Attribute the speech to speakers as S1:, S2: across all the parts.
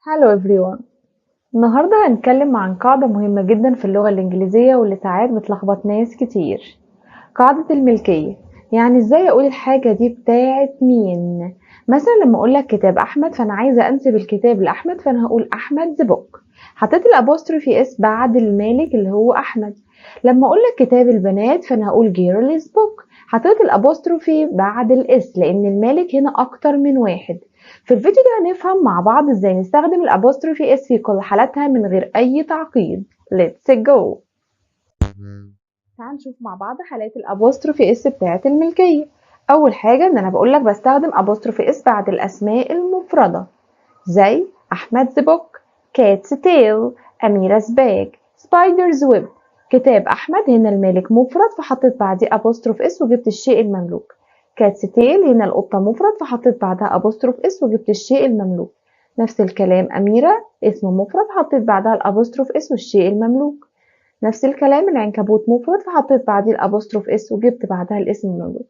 S1: Hello everyone. النهاردة هنتكلم عن قاعدة مهمة جدا في اللغة الإنجليزية واللي ساعات بتلخبط ناس كتير. قاعدة الملكية. يعني ازاي اقول الحاجة دي بتاعت مين؟ مثلا لما اقول لك كتاب احمد فانا عايزة انسب الكتاب لاحمد فانا هقول احمد ذا بوك. حطيت الابوستروفي اس بعد المالك اللي هو احمد. لما اقول لك كتاب البنات فانا هقول girl's book. حطيت الابوستروفي بعد الاس لان المالك هنا اكتر من واحد. في الفيديو ده هنفهم مع بعض ازاي نستخدم الابوستروفي اس في كل حالاتها من غير اي تعقيد. Let's go. تعال نشوف مع بعض حالات الابوستروفي اس بتاعت الملكية. اول حاجة ان انا بقولك بستخدم ابوستروفي اس بعد الاسماء المفردة زي احمد ذا بوك، كاتس تيل، اميرة باج، سبايدرز ويب. كتاب احمد هنا المالك مفرد فحطيت بعديه ابوستروف اس وجبت الشيء المملوك. كاتس تيل هنا القطة مفرد فحطيت بعدها ابوستروف اس وجبت الشيء المملوك. نفس الكلام اميرة اسم مفرد حطيت بعدها الابوستروف اس والشيء المملوك. نفس الكلام العنكبوت مفرد فحطيت بعديه الابوستروف اس وجبت بعدها الاسم المملوك.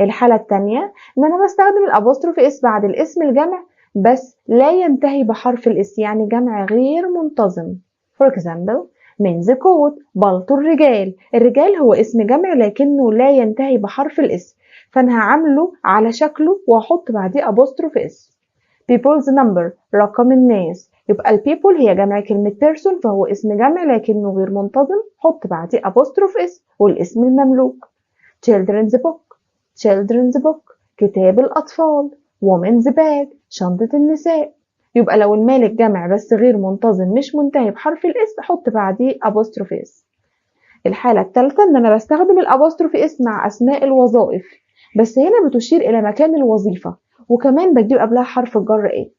S1: الحالة التانية ان انا بستخدم الابوستروف اس بعد الاسم الجمع بس لا ينتهي بحرف الاس يعني جمع غير منتظم. For example men's coat بلطو الرجال. الرجال هو اسم جمع لكنه لا ينتهي بحرف الاس فانا هعمله على شكله واحط بعديه apostrophe اس. people's number رقم الناس. يبقى ال people هي جمع كلمة person فهو اسم جمع لكنه غير منتظم حط بعديه apostrophe اس والاسم المملوك. children's book children's book كتاب الأطفال. women's bag شنطة النساء. يبقى لو المالك جمع بس غير منتظم مش منتهي بحرف الاس حط بعديه apostrophe اس. الحالة الثالثة ان انا بستخدم الابوستروفي اس مع اسماء الوظائف بس هنا بتشير الى مكان الوظيفة وكمان بجيب قبلها حرف الجر ايه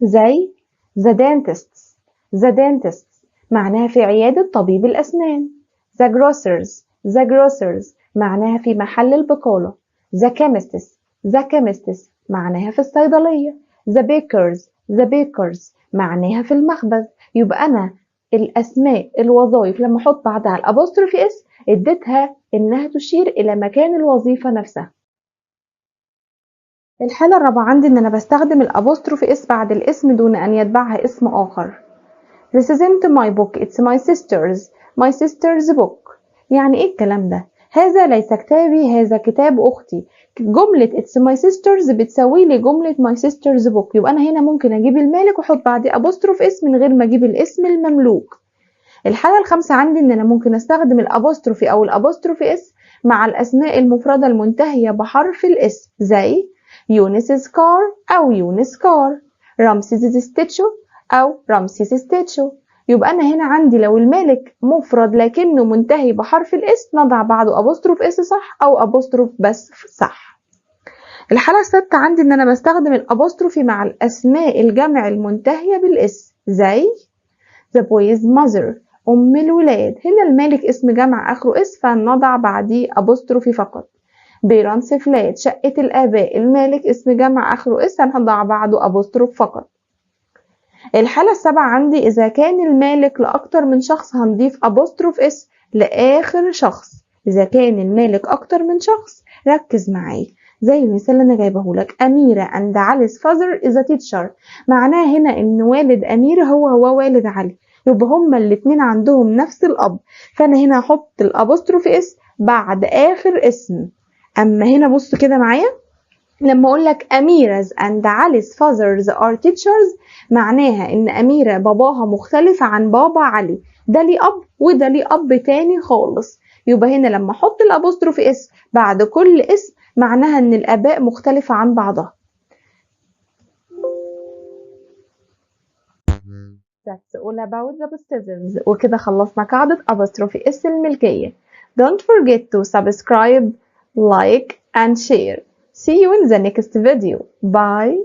S1: زي the dentists. the dentists معناها في عيادة طبيب الأسنان. the grocers. the grocers معناها في محل البقالة. the chemists. the chemists معناها في الصيدلية. the bakers. the bakers معناها في المخبز. يبقى أنا الأسماء الوظائف لما أحط بعدها الأبوستروفي اس اديتها إنها تشير إلى مكان الوظيفة نفسها. الحالة الرابعة عندي إن أنا بستخدم الأبوستروفي اس بعد الاسم دون أن يتبعها اسم آخر. This isn't my book, it's my sister's book. يعني إيه الكلام ده؟ هذا ليس كتابي، هذا كتاب أختي. جملة it's my sister's بتساوي لي جملة my sister's book. يبقى أنا هنا ممكن أجيب المالك وأحط بعديه أبوستروف اس من غير ما أجيب الاسم المملوك. الحالة الخامسة عندي إن أنا ممكن أستخدم الأبوستروفي أو الأبوستروفي اس مع الأسماء المفردة المنتهية بحرف الاس زي يونس's car أو يونس كار، رمسيس ستيتشو أو رمسيس ستيتشو. يبقى أنا هنا عندي لو المالك مفرد لكنه منتهي بحرف الاس نضع بعده أبوستروف اس صح أو أبوستروف بس صح. الحالة السادسة عندي إن أنا بستخدم الأبوستروفي مع الأسماء الجمع المنتهية بالاس زي the boy's mother أم الولاد. هنا المالك اسم جمع آخره اس فنضع بعديه أبوستروفي فقط. بيرانس فلات شقة الآباء المالك اسم جمع آخره اس هنضع بعده أبوستروف فقط. الحالة السابعة عندي إذا كان المالك لأكتر من شخص هنضيف أبوستروف اس لآخر شخص. إذا كان المالك أكتر من شخص ركز معايا زي المثال اللي أنا جايبه لك أميرة and Ali's father is a teacher. معناه هنا إن والد أميرة هو والد علي يبقى هما الاتنين عندهم نفس الأب فأنا هنا هحط الأبوستروف اس بعد آخر اسم. أما هنا بص كده معايا لما أقول لك أميرة and Ali's fathers are teachers معناها إن أميرة باباها مختلف عن بابا علي. ده ليه أب وده ليه أب تاني خالص. يبقى هنا لما أحط الأبوستروفي اس بعد كل اسم معناها إن الآباء مختلفة عن بعضها. That's all about the possessives. وكده خلصنا قاعدة apostrophe اس الملكية. Don't forget to subscribe, like and share. See you in the next video. Bye.